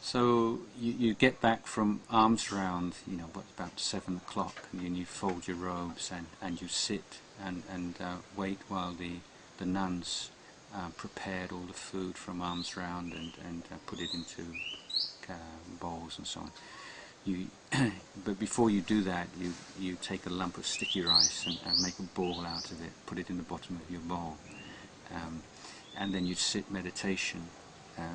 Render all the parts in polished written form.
So you get back from almsround, about 7 o'clock, and you fold your robes and you sit and wait while the nuns prepared all the food from almsround and put it into bowls and so on. But before you do that, you take a lump of sticky rice and make a ball out of it, put it in the bottom of your bowl, and then you sit meditation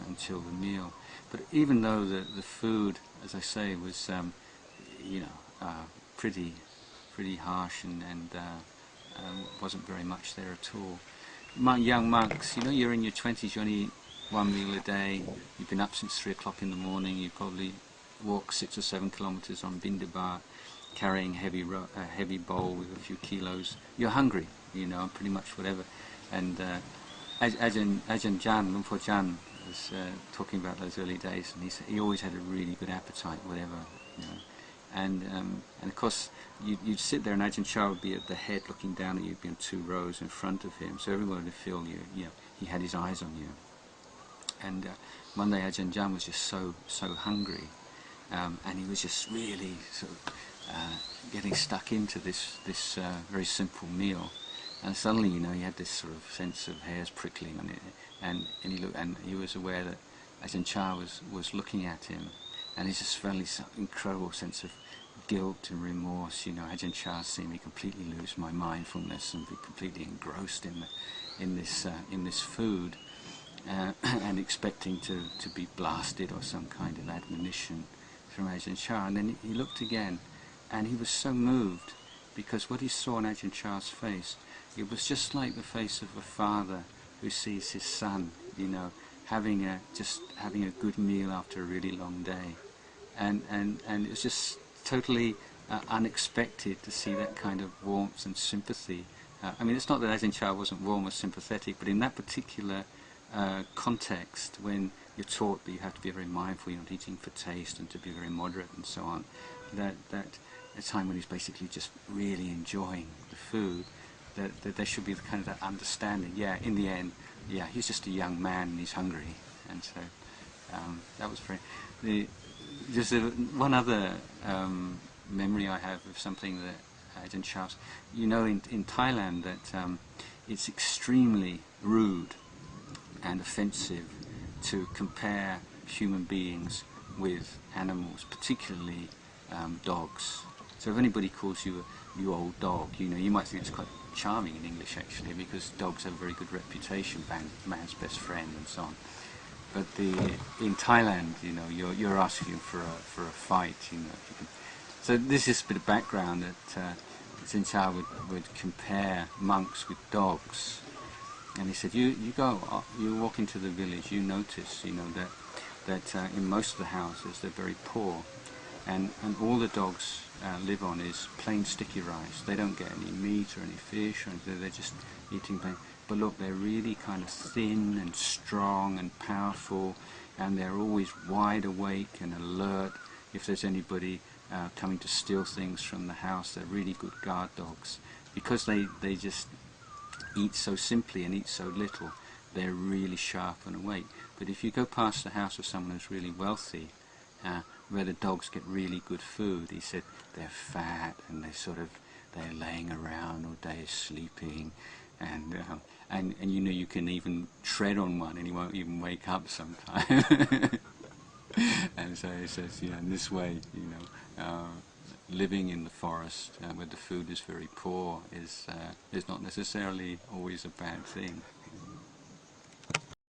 until the meal. But even though the food, as I say, was pretty harsh and wasn't very much there at all. Young monks, you're in your 20s, you only eat one meal a day. You've been up since 3 o'clock in the morning. You probably walk 6 or 7 kilometers on Bindabat, carrying a heavy bowl with a few kilos. You're hungry, pretty much whatever. And Ajahn Lumpur Jan was talking about those early days, and he said he always had a really good appetite, whatever, And of course, you'd sit there, and Ajahn Chah would be at the head, looking down at you. You'd be in 2 rows in front of him, so everyone would feel he had his eyes on you. And one day Ajahn Jayasaro was just so hungry, and he was just really sort of getting stuck into this very simple meal. And suddenly, he had this sort of sense of hairs prickling on it, and he was aware that Ajahn Chah was looking at him, and he just felt this incredible sense of guilt and remorse. Ajahn Chah seeing me completely lose my mindfulness and be completely engrossed in this food, and expecting to be blasted or some kind of admonition from Ajahn Chah. And then he looked again, and he was so moved, because what he saw in Ajahn Chah's face, it was just like the face of a father who sees his son, having a good meal after a really long day, and it was just totally unexpected to see that kind of warmth and sympathy. It's not that Ajahn Chah wasn't warm or sympathetic, but in that particular context, when you're taught that you have to be very mindful, you're not eating for taste, and to be very moderate and so on, that a time when he's basically just really enjoying the food, that there should be the kind of that understanding. In the end, he's just a young man and he's hungry, and so that was very. Just one other memory I have of something that Ajahn Chah, in Thailand, that it's extremely rude and offensive to compare human beings with animals, particularly dogs. So if anybody calls you you old dog, you might think it's quite charming in English, actually, because dogs have a very good reputation, man's best friend and so on. But in Thailand, you're asking for a fight, So this is a bit of background that Ajahn Chah would compare monks with dogs. And he said, you walk into the village, you notice, that in most of the houses they're very poor, and all the dogs live on is plain sticky rice. They don't get any meat or any fish, or anything. They're just eating plain. But look, they're really kind of thin and strong and powerful, and they're always wide awake and alert if there's anybody coming to steal things from the house. They're really good guard dogs, because they just eat so simply and eat so little. They're really sharp and awake. But if you go past the house of someone who's really wealthy, where the dogs get really good food, he said they're fat and they're laying around all day sleeping, and you can even tread on one and he won't even wake up sometime. And so he says, in this way, living in the forest where the food is very poor is not necessarily always a bad thing.